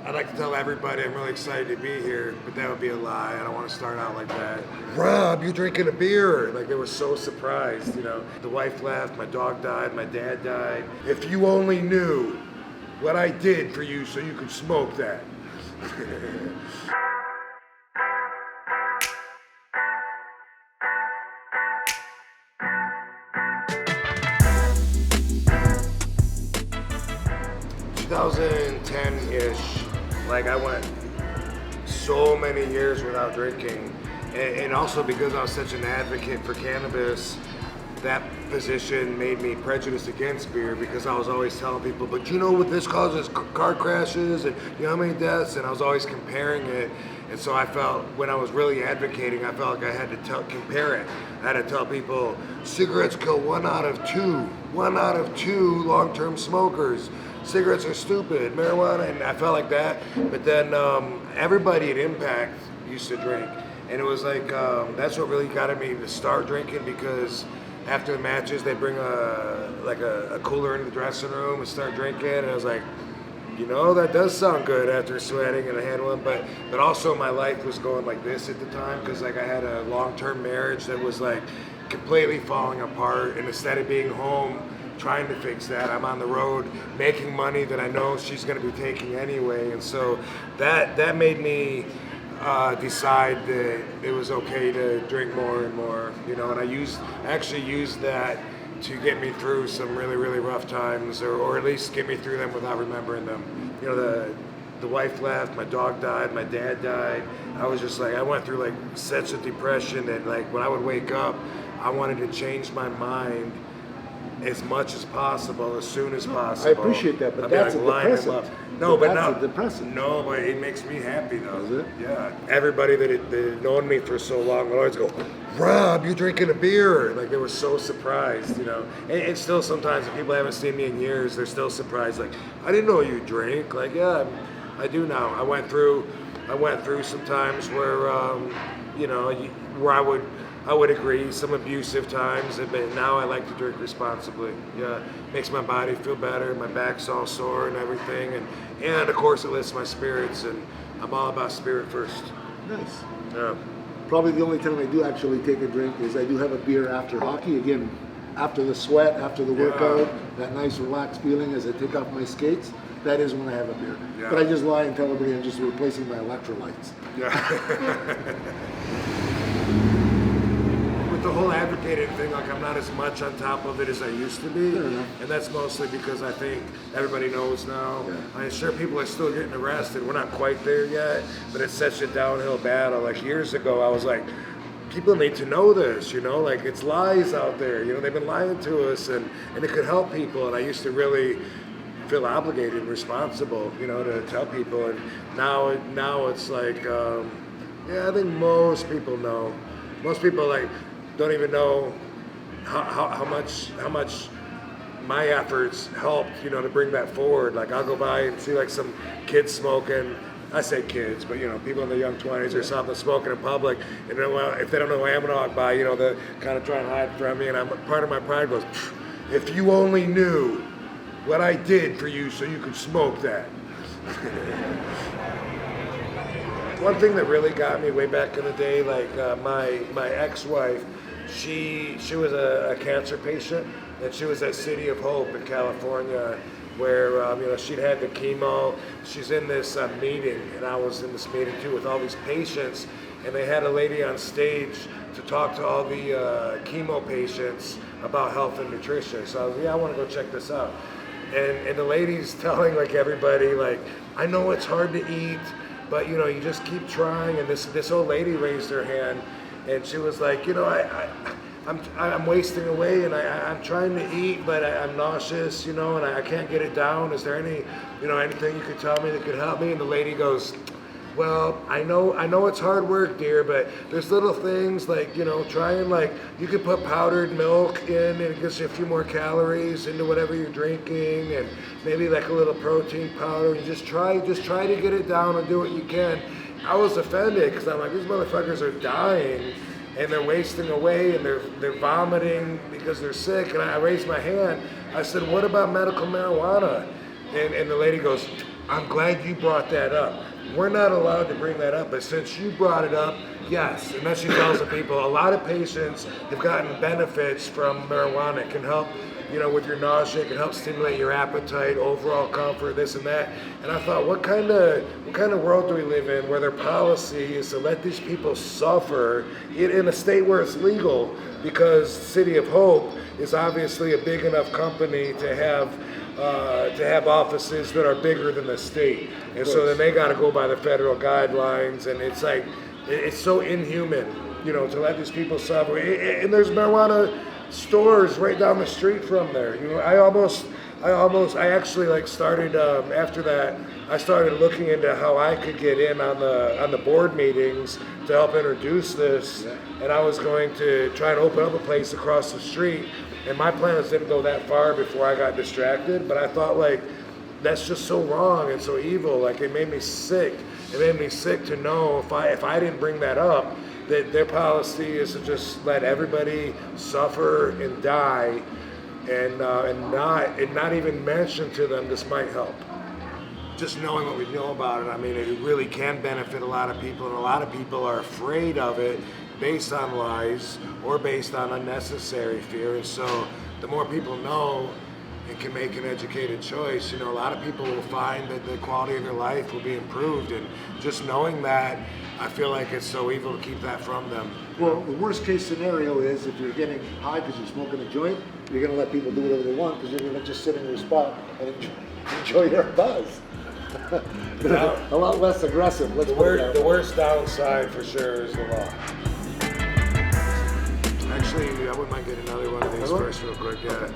I'd like to tell everybody I'm really excited to be here, but that would be a lie. I don't want to start out like that. Rob, you're drinking a beer. Like, they were so surprised, you know. The wife left, my dog died, my dad died. If you only knew what I did for you so you could smoke that. 2010-ish, like I went so many years without drinking, and also because I was such an advocate for cannabis, that position made me prejudiced against beer because I was always telling people, but you know what this causes? Car crashes, and you know how many deaths, and I was always comparing it. And so I felt, when I was really advocating, I felt like I had to compare it. I had to tell people, cigarettes kill 1 out of 2 long-term smokers. Cigarettes are stupid, marijuana, and I felt like that. But then everybody at Impact used to drink. And it was like, that's what really got me to start drinking, because after the matches, they bring a cooler into the dressing room and start drinking. And I was like, you know, that does sound good after sweating and I had one, but also my life was going like this at the time, because like I had a long-term marriage that was like completely falling apart, and instead of being home trying to fix that, I'm on the road making money that I know she's going to be taking anyway. And so that made me decide that it was okay to drink more and more, you know. And I actually used that to get me through some really, really rough times, or at least get me through them without remembering them. You know, the wife left, my dog died, my dad died. I was just like, I went through like such a depression that like when I would wake up, I wanted to change my mind as much as possible, as soon as possible. I appreciate that, but that's a depressant. No, but that's not a depressant. No, but it makes me happy though. Does it? Yeah. Everybody that had known me for so long would always go, Rob, you're drinking a beer. Like, they were so surprised, you know. And still sometimes, if people haven't seen me in years, they're still surprised. Like, I didn't know you drink. Like, yeah, I do now. I went through some times where, you know, where I would agree, some abusive times, but now I like to drink responsibly. Yeah, makes my body feel better, my back's all sore and everything, and of course it lifts my spirits, and I'm all about spirit first. Nice. Yeah. Probably the only time I do actually take a drink is I do have a beer after hockey. Again, after the sweat, after the workout, that nice relaxed feeling as I take off my skates, that is when I have a beer. Yeah. But I just lie and tell everybody I'm just replacing my electrolytes. Yeah. With the whole advocating thing, like, I'm not as much on top of it as I used to be. Fair enough. And that's mostly because I think everybody knows now. Yeah. I'm sure people are still getting arrested. We're not quite there yet, but it's such a downhill battle. Like, years ago, I was like, people need to know this, you know, like, it's lies out there. You know, they've been lying to us, and it could help people. And I used to really feel obligated and responsible, you know, to tell people. And now it's like, yeah, I think most people know. Most people, like, don't even know how much my efforts helped, you know, to bring that forward. Like, I'll go by and see like some kids smoking. I say kids, but you know, people in their young 20s or something smoking in public, and then, well, if they don't know who I am, and I walk by, you know, they kind of try and hide from me, and part of my pride goes, if you only knew what I did for you so you could smoke that. One thing that really got me way back in the day, like my ex-wife, she was a cancer patient, and she was at City of Hope in California, where you know, she'd had the chemo. She's in this meeting, and I was in this meeting too with all these patients, and they had a lady on stage to talk to all the chemo patients about health and nutrition. So I was like, yeah, I want to go check this out. And the lady's telling like everybody, like, I know it's hard to eat, but you know, you just keep trying. And this old lady raised her hand, and she was like, you know, I'm wasting away, and I'm trying to eat, but I'm nauseous, you know, and I can't get it down. Is there anything you could tell me that could help me? And the lady goes, well, I know it's hard work, dear, but there's little things like, you know, try and, like, you could put powdered milk in, and it gives you a few more calories into whatever you're drinking, and maybe like a little protein powder, and just try to get it down and do what you can. I was offended because I'm like, these motherfuckers are dying, and they're wasting away, and they're vomiting because they're sick. And I raised my hand. I said, what about medical marijuana? And the lady goes, I'm glad you brought that up. We're not allowed to bring that up, but since you brought it up, yes. And then she tells the people, a lot of patients have gotten benefits from marijuana. It can help, with your nausea. It can help stimulate your appetite, overall comfort, this and that. And I thought, what kind of world do we live in where their policy is to let these people suffer in a state where it's legal? Because City of Hope is obviously a big enough company to have offices that are bigger than the state, and so then they got to go by the federal guidelines, and it's like it's so inhuman, to let these people suffer. And there's marijuana stores right down the street from there. I actually started after that. I started looking into how I could get in on the board meetings to help introduce this, and I was going to try and open up a place across the street. And my plans didn't go that far before I got distracted, but I thought that's just so wrong and so evil. It made me sick. It made me sick to know if I didn't bring that up, that their policy is to just let everybody suffer and die, and not even mention to them this might help. Just knowing what we know about it, I mean, it really can benefit a lot of people, and a lot of people are afraid of it based on lies or based on unnecessary fear. And so the more people know and can make an educated choice, a lot of people will find that the quality of their life will be improved. And just knowing that, I feel like it's so evil to keep that from them. Well, the worst case scenario is if you're getting high because you're smoking a joint, you're going to let people do whatever they want because you're going to just sit in your spot and enjoy your buzz. A lot less aggressive. The worst downside for sure is the law. Actually, I wouldn't mind getting another one of these first real quick. Yeah.